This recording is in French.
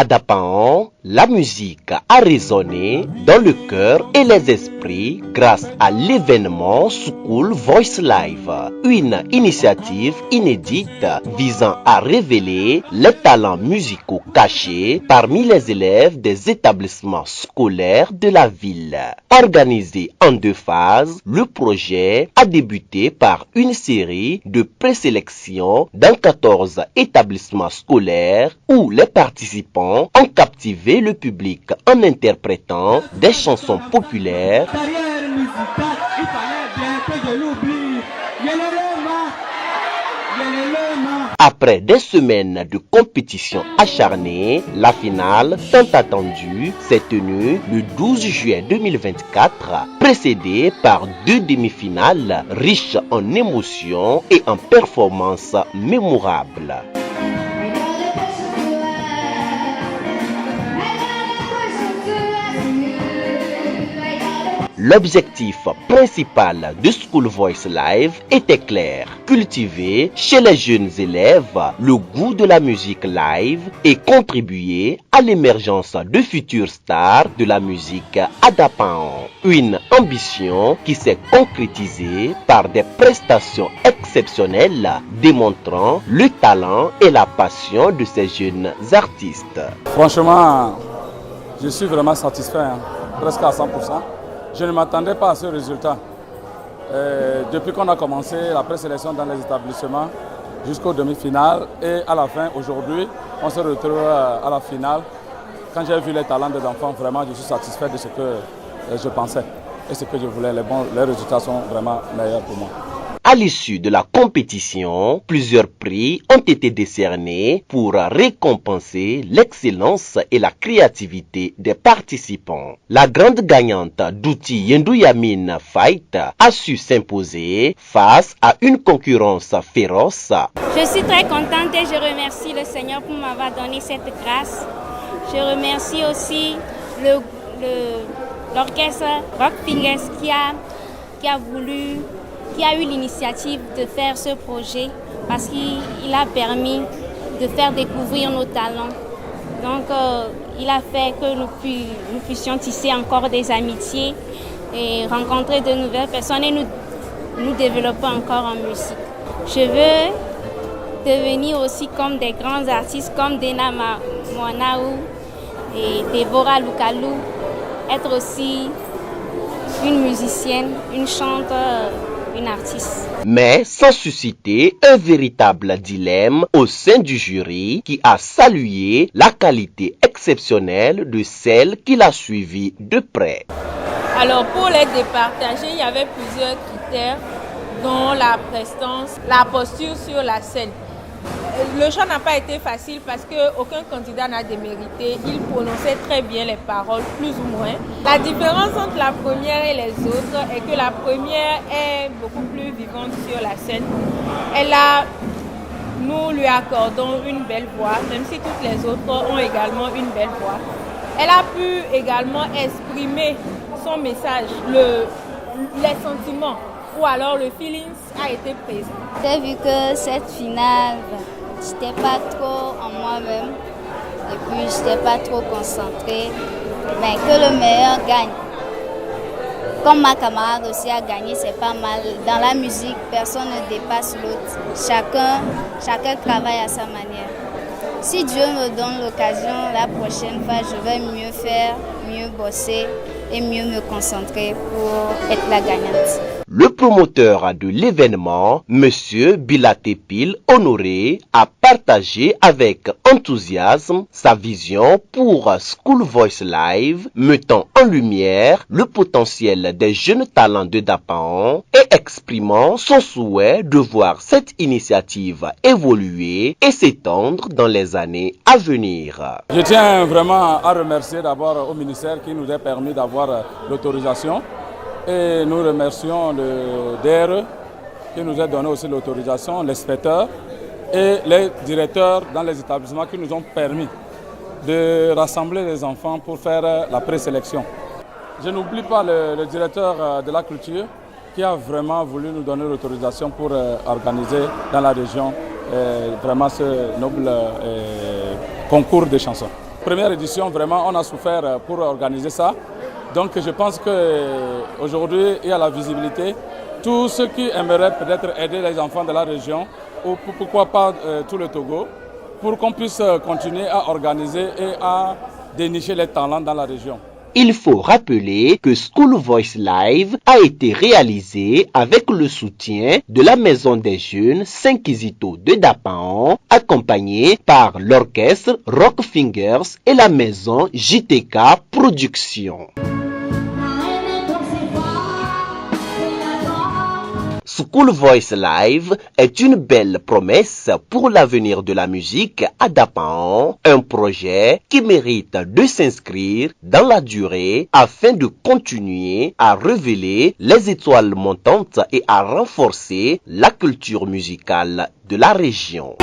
À Dapaon, la musique a résonné dans le cœur et les esprits grâce à l'événement School Voice Live, une initiative inédite visant à révéler les talents musicaux cachés parmi les élèves des établissements scolaires de la ville. Organisé en 2 phases, le projet a débuté par une série de présélections dans 14 établissements scolaires où les participants ont captivé le public en interprétant des chansons populaires. Après des semaines de compétition acharnée, la finale, tant attendue, s'est tenue le 12 juillet 2024, précédée par 2 demi-finales riches en émotions et en performances mémorables. L'objectif principal de School Voice Live était clair, cultiver chez les jeunes élèves le goût de la musique live et contribuer à l'émergence de futures stars de la musique à Dapaon. Une ambition qui s'est concrétisée par des prestations exceptionnelles démontrant le talent et la passion de ces jeunes artistes. Franchement, je suis vraiment satisfait, presque à 100%. Je ne m'attendais pas à ce résultat. Depuis qu'on a commencé la présélection dans les établissements jusqu'aux demi-finales et à la fin, aujourd'hui, on se retrouve à la finale. Quand j'ai vu les talents des enfants, vraiment, je suis satisfait de ce que je pensais et ce que je voulais. Les résultats sont vraiment meilleurs pour moi. À l'issue de la compétition, plusieurs prix ont été décernés pour récompenser l'excellence et la créativité des participants. La grande gagnante d'Outi Yendouyamine Fight a su s'imposer face à une concurrence féroce. Je suis très contente et je remercie le Seigneur pour m'avoir donné cette grâce. Je remercie aussi l'orchestre Rock Fingers qui a eu l'initiative de faire ce projet parce qu'il a permis de faire découvrir nos talents. Donc, il a fait que nous puissions tisser encore des amitiés et rencontrer de nouvelles personnes et nous développer encore en musique. Je veux devenir aussi comme des grands artistes comme Dena Moanaou et Deborah Lukalou, être aussi une musicienne, une chanteuse, une artiste. Mais sans susciter un véritable dilemme au sein du jury qui a salué la qualité exceptionnelle de celle qui l'a suivie de près. Alors pour les départager, il y avait plusieurs critères dont la prestance, la posture sur la scène. Le chant n'a pas été facile parce qu'aucun candidat n'a démérité. Il prononçait très bien les paroles, plus ou moins. La différence entre la première et les autres est que la première est beaucoup plus vivante sur la scène. Nous lui accordons une belle voix, même si toutes les autres ont également une belle voix. Elle a pu également exprimer son message, les sentiments, ou alors le feeling a été présent. J'ai vu que cette finale, j'étais pas trop en moi-même et puis j'étais pas trop concentrée, mais que le meilleur gagne. Comme ma camarade aussi a gagné, c'est pas mal. Dans la musique, personne ne dépasse l'autre. Chacun travaille à sa manière. Si Dieu me donne l'occasion, la prochaine fois, je vais mieux faire, mieux bosser et mieux me concentrer pour être la gagnante. Le promoteur de l'événement, M. Bilatepil Honoré, a partagé avec enthousiasme sa vision pour School Voice Live, mettant en lumière le potentiel des jeunes talents de Dapaon et exprimant son souhait de voir cette initiative évoluer et s'étendre dans les années à venir. Je tiens vraiment à remercier d'abord au ministère qui nous a permis d'avoir l'autorisation. Et nous remercions le DRE qui nous a donné aussi l'autorisation, l'inspecteur et les directeurs dans les établissements qui nous ont permis de rassembler les enfants pour faire la présélection. Je n'oublie pas le directeur de la culture qui a vraiment voulu nous donner l'autorisation pour organiser dans la région vraiment ce noble concours de chansons. première édition, vraiment, on a souffert pour organiser ça. Donc je pense qu'aujourd'hui, il y a la visibilité. Tous ceux qui aimeraient peut-être aider les enfants de la région, ou pourquoi pas tout le Togo, pour qu'on puisse continuer à organiser et à dénicher les talents dans la région. Il faut rappeler que School Voice Live a été réalisé avec le soutien de la Maison des Jeunes Saint-Kizito de Dapaon, accompagné par l'orchestre Rock Fingers et la maison JTK Productions. School Voice Live est une belle promesse pour l'avenir de la musique à Dapaon, un projet qui mérite de s'inscrire dans la durée afin de continuer à révéler les étoiles montantes et à renforcer la culture musicale de la région.